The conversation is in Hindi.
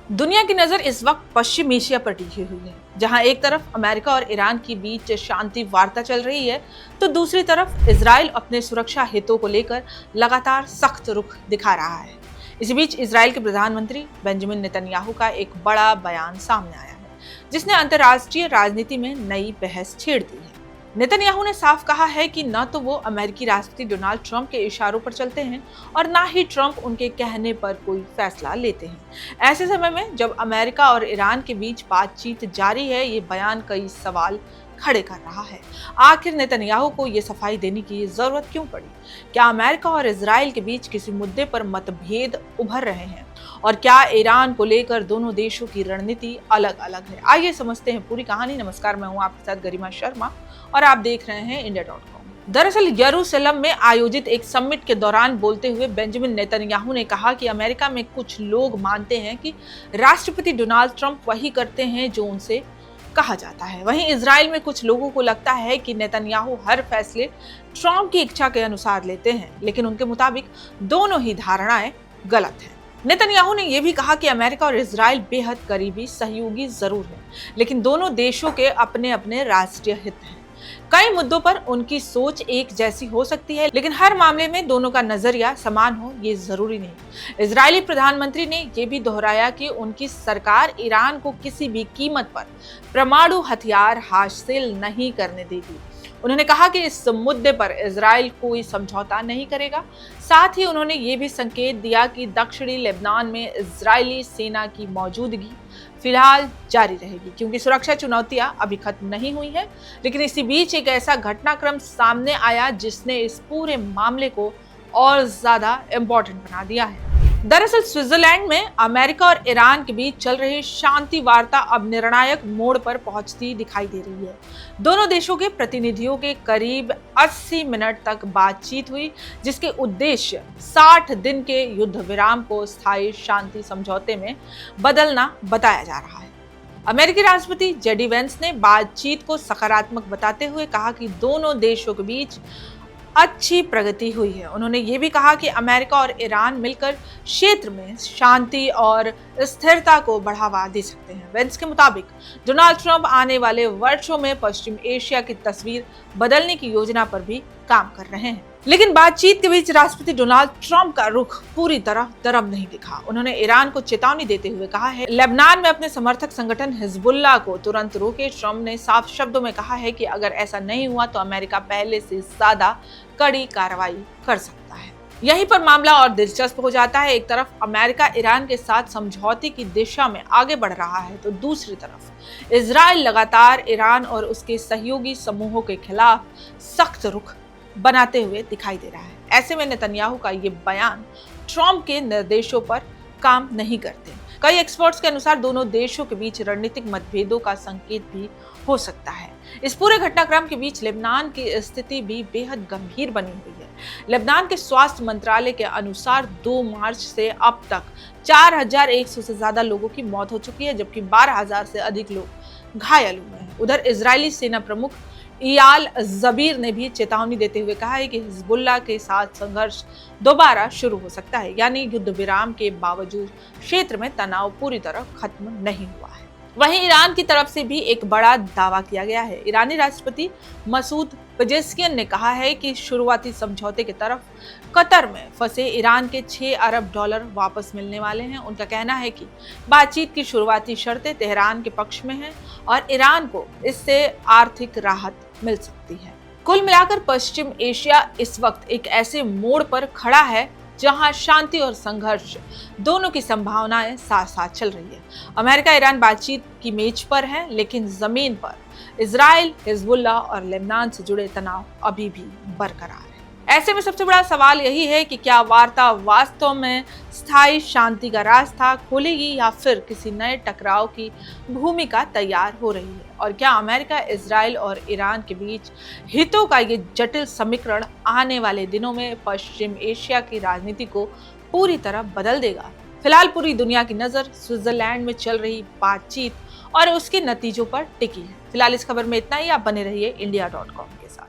दुनिया की नजर इस वक्त पश्चिम एशिया पर टिकी हुई है, जहां एक तरफ अमेरिका और ईरान के बीच शांति वार्ता चल रही है, तो दूसरी तरफ इजराइल अपने सुरक्षा हितों को लेकर लगातार सख्त रुख दिखा रहा है। इसी बीच इजराइल के प्रधानमंत्री बेंजामिन नेतन्याहू का एक बड़ा बयान सामने आया है, जिसने अंतर्राष्ट्रीय राजनीति में नई बहस छेड़ दी है। नेतन्याहू ने साफ कहा है कि न तो वो अमेरिकी राष्ट्रपति डोनाल्ड ट्रंप के इशारों पर चलते हैं और ना ही ट्रंप उनके कहने पर कोई फैसला लेते हैं। ऐसे समय में जब अमेरिका और ईरान के बीच बातचीत जारी है, ये बयान कई सवाल खड़े कर रहा है। आखिर नेतन्याहू को ये सफाई देने की जरूरत क्यों पड़ी? क्या अमेरिका और इजराइल के बीच किसी मुद्दे पर मतभेद उभर रहे हैं? और क्या ईरान को लेकर दोनों देशों की रणनीति अलग अलग है? आइए समझते हैं पूरी कहानी। नमस्कार, मैं हूं आपके साथ गरिमा शर्मा और आप देख रहे हैं इंडिया.com। दरअसल यरूशलेम में आयोजित एक समिट के दौरान बोलते हुए बेंजामिन नेतन्याहू ने कहा कि अमेरिका में कुछ लोग मानते हैं कि राष्ट्रपति डोनाल्ड ट्रंप वही करते हैं जो उनसे कहा जाता है। वहीं इजराइल में कुछ लोगों को लगता है कि नेतन्याहू हर फैसले ट्रंप की इच्छा के अनुसार लेते हैं, लेकिन उनके मुताबिक दोनों ही धारणाएं गलत हैं। नेतन्याहू ने यह भी कहा कि अमेरिका और इजराइल बेहद करीबी सहयोगी जरूर हैं, लेकिन दोनों देशों के अपने अपने राष्ट्रीय हित हैं। कई मुद्दों पर उनकी सोच एक जैसी हो सकती है, लेकिन हर मामले में दोनों का नजरिया समान हो ये जरूरी नहीं। इजरायली प्रधानमंत्री ने यह भी दोहराया कि उनकी सरकार ईरान को किसी भी कीमत पर परमाणु हथियार हासिल नहीं करने देगी। उन्होंने कहा कि इस मुद्दे पर इजराइल कोई समझौता नहीं करेगा। साथ ही उन्होंने ये भी संकेत दिया कि दक्षिणी लेबनान में इजरायली सेना की मौजूदगी फिलहाल जारी रहेगी, क्योंकि सुरक्षा चुनौतियां अभी खत्म नहीं हुई हैं। लेकिन इसी बीच एक ऐसा घटनाक्रम सामने आया जिसने इस पूरे मामले को और ज्यादा इम्पोर्टेंट बना दिया है। दरअसल स्विट्जरलैंड में अमेरिका और ईरान के बीच चल रही शांति वार्ता अब निर्णायक मोड़ पर पहुंचती दिखाई दे रही है। दोनों देशों के प्रतिनिधियों के करीब 80 मिनट तक बातचीत हुई, जिसके उद्देश्य 60 दिन के युद्ध विराम को स्थायी शांति समझौते में बदलना बताया जा रहा है। अमेरिकी राष्ट्रपति जेडी वेंस ने बातचीत को सकारात्मक बताते हुए कहा कि दोनों देशों के बीच अच्छी प्रगति हुई है। उन्होंने ये भी कहा कि अमेरिका और ईरान मिलकर क्षेत्र में शांति और स्थिरता को बढ़ावा दे सकते हैं। वेंस के मुताबिक डोनाल्ड ट्रंप आने वाले वर्षों में पश्चिम एशिया की तस्वीर बदलने की योजना पर भी काम कर रहे हैं। लेकिन बातचीत के बीच राष्ट्रपति डोनाल्ड ट्रंप का रुख पूरी तरह नरम नहीं दिखा। उन्होंने ईरान को चेतावनी देते हुए कहा है लेबनान में अपने समर्थक संगठन हिजबुल्लाह को तुरंत रोके। ट्रंप ने साफ शब्दों में कहा है कि अगर ऐसा नहीं हुआ तो अमेरिका पहले से ज्यादा कड़ी कार्रवाई कर सकता है। यहीं पर मामला और दिलचस्प हो जाता है। एक तरफ अमेरिका ईरान के साथ समझौते की दिशा में आगे बढ़ रहा है, तो दूसरी तरफ इजराइल लगातार ईरान और उसके सहयोगी समूहों के खिलाफ सख्त रुख बनाते हुए दिखाई दे रहा है। ऐसे में नेतन्याहू का ये बयान ट्रंप के निर्देशों पर काम नहीं करते। कई एक्सपर्ट्स के अनुसार दोनों देशों के बीच रणनीतिक मतभेदों का संकेत भी हो सकता है। इस पूरे घटनाक्रम के बीच लेबनान की स्थिति भी बेहद गंभीर बनी हुई है। लेबनान के स्वास्थ्य मंत्रालय के अनुसार 2 मार्च से अब तक 4100 से ज्यादा लोगों की मौत हो चुकी है, जबकि 12000 से अधिक लोग घायल हुए हैं। उधर इजरायली सेना प्रमुख इयाल ज़बीर ने भी चेतावनी देते हुए कहा है कि हिजबुल्लाह के साथ संघर्ष दोबारा शुरू हो सकता है, यानी युद्ध विराम के बावजूद क्षेत्र में तनाव पूरी तरह खत्म नहीं हुआ है। वहीं ईरान की तरफ से भी एक बड़ा दावा किया गया है। ईरानी राष्ट्रपति मसूद पेजेश्कियन ने कहा है कि शुरुआती समझौते की तरफ कतर में फंसे ईरान के 6 अरब डॉलर वापस मिलने वाले हैं। उनका कहना है कि बातचीत की शुरुआती शर्तें तेहरान के पक्ष में हैं और ईरान को इससे आर्थिक राहत मिल सकती है। कुल मिलाकर पश्चिम एशिया इस वक्त एक ऐसे मोड़ पर खड़ा है जहां शांति और संघर्ष दोनों की संभावनाएं साथ साथ चल रही है। अमेरिका ईरान बातचीत की मेज पर है, लेकिन जमीन पर इजराइल, हिजबुल्लाह और लेबनान से जुड़े तनाव अभी भी बरकरार है। ऐसे में सबसे बड़ा सवाल यही है कि क्या वार्ता वास्तव में स्थायी शांति का रास्ता खोलेगी या फिर किसी नए टकराव की भूमिका तैयार हो रही है? और क्या अमेरिका, इजराइल और ईरान के बीच हितों का ये जटिल समीकरण आने वाले दिनों में पश्चिम एशिया की राजनीति को पूरी तरह बदल देगा? फिलहाल पूरी दुनिया की नजर स्विट्जरलैंड में चल रही बातचीत और उसके नतीजों पर टिकी है। फिलहाल इस खबर में इतना ही। आप बने रहिए इंडिया.com के साथ।